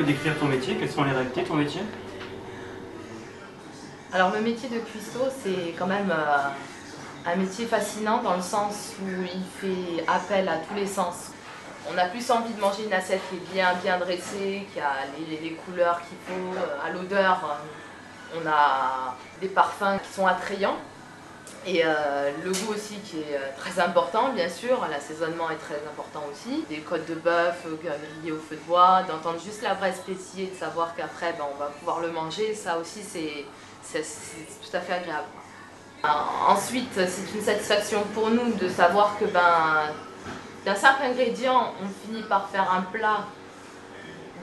décrire ton métier? Quelles sont les réalités de ton métier? Alors le métier de cuistot, c'est quand même un métier fascinant dans le sens où il fait appel à tous les sens. On a plus envie de manger une assiette qui est bien dressée, qui a les couleurs qu'il faut, à l'odeur. On a des parfums qui sont attrayants et le goût aussi qui est très important, bien sûr. L'assaisonnement est très important aussi. Des côtes de bœuf grillées au feu de bois, d'entendre juste la braise pétiller, de savoir qu'après on va pouvoir le manger, ça aussi c'est tout à fait agréable. Ensuite, c'est une satisfaction pour nous de savoir que d'un simple ingrédient, on finit par faire un plat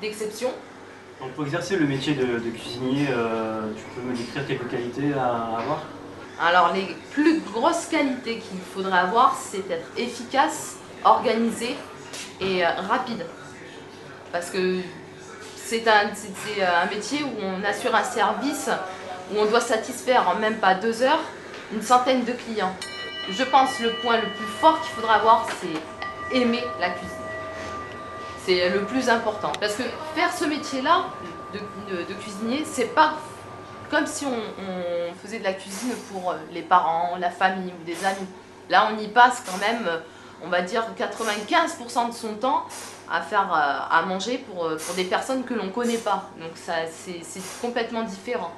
d'exception. Donc pour exercer le métier de cuisinier, tu peux me décrire quelques qualités à avoir? Alors les plus grosses qualités qu'il faudrait avoir, c'est d'être efficace, organisé et rapide. Parce que c'est un métier où on assure un service, où on doit satisfaire en même pas 2 heures une centaine de clients. Je pense que le point le plus fort qu'il faudra avoir, c'est aimer la cuisine. C'est le plus important. Parce que faire ce métier-là de cuisinier, c'est pas comme si on faisait de la cuisine pour les parents, la famille ou des amis. Là, on y passe quand même, on va dire 95% de son temps à faire à manger pour des personnes que l'on ne connaît pas. Donc c'est complètement différent.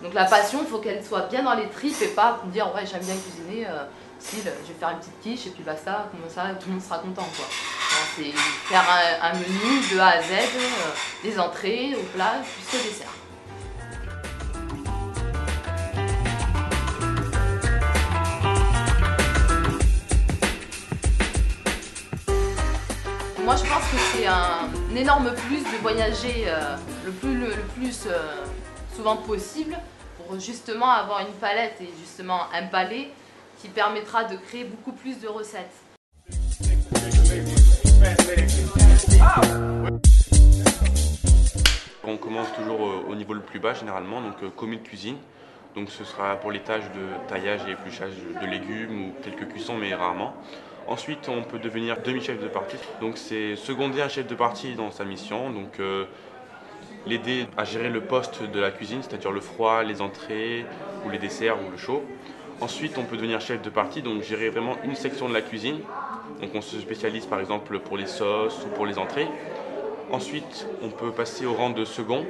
Donc la passion, il faut qu'elle soit bien dans les tripes et pas pour dire ouais j'aime bien cuisiner, style je vais faire une petite quiche et puis basta, comme ça tout le monde sera content quoi. C'est faire un menu de A à Z, des entrées au plat jusqu'au dessert. Moi je pense que c'est un énorme plus de voyager le plus souvent possible pour justement avoir une palette et justement un palais qui permettra de créer beaucoup plus de recettes. On commence toujours au niveau le plus bas généralement, donc commis de cuisine. Donc ce sera pour les tâches de taillage et épluchage de légumes ou quelques cuissons mais rarement. Ensuite on peut devenir demi-chef de partie, donc c'est seconder un chef de partie dans sa mission. Donc l'aider à gérer le poste de la cuisine, c'est-à-dire le froid, les entrées ou les desserts ou le chaud. Ensuite, on peut devenir chef de partie, donc gérer vraiment une section de la cuisine. Donc on se spécialise par exemple pour les sauces ou pour les entrées. Ensuite, on peut passer au rang de second.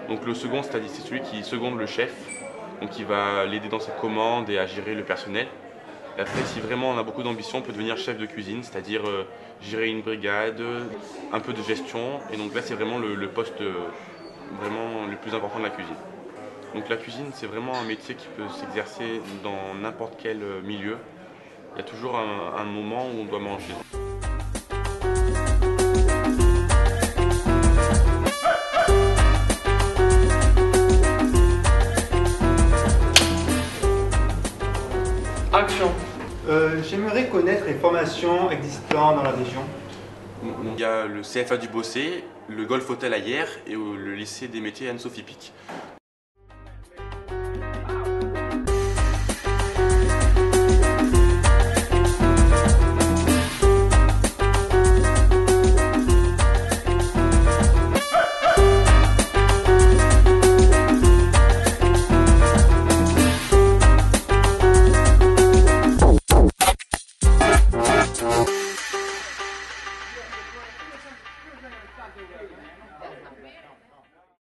Donc le second, c'est-à-dire c'est celui qui seconde le chef, donc il va l'aider dans ses commandes et à gérer le personnel. Et après, si vraiment on a beaucoup d'ambition, on peut devenir chef de cuisine, c'est-à-dire gérer une brigade, un peu de gestion. Et donc là, c'est vraiment le poste vraiment le plus important de la cuisine. Donc la cuisine, c'est vraiment un métier qui peut s'exercer dans n'importe quel milieu. Il y a toujours un moment où on doit manger. Action. J'aimerais connaître les formations existantes dans la région. Il y a le CFA du Bossé, le Golf Hôtel à Hyères et le lycée des métiers Anne-Sophie Pic.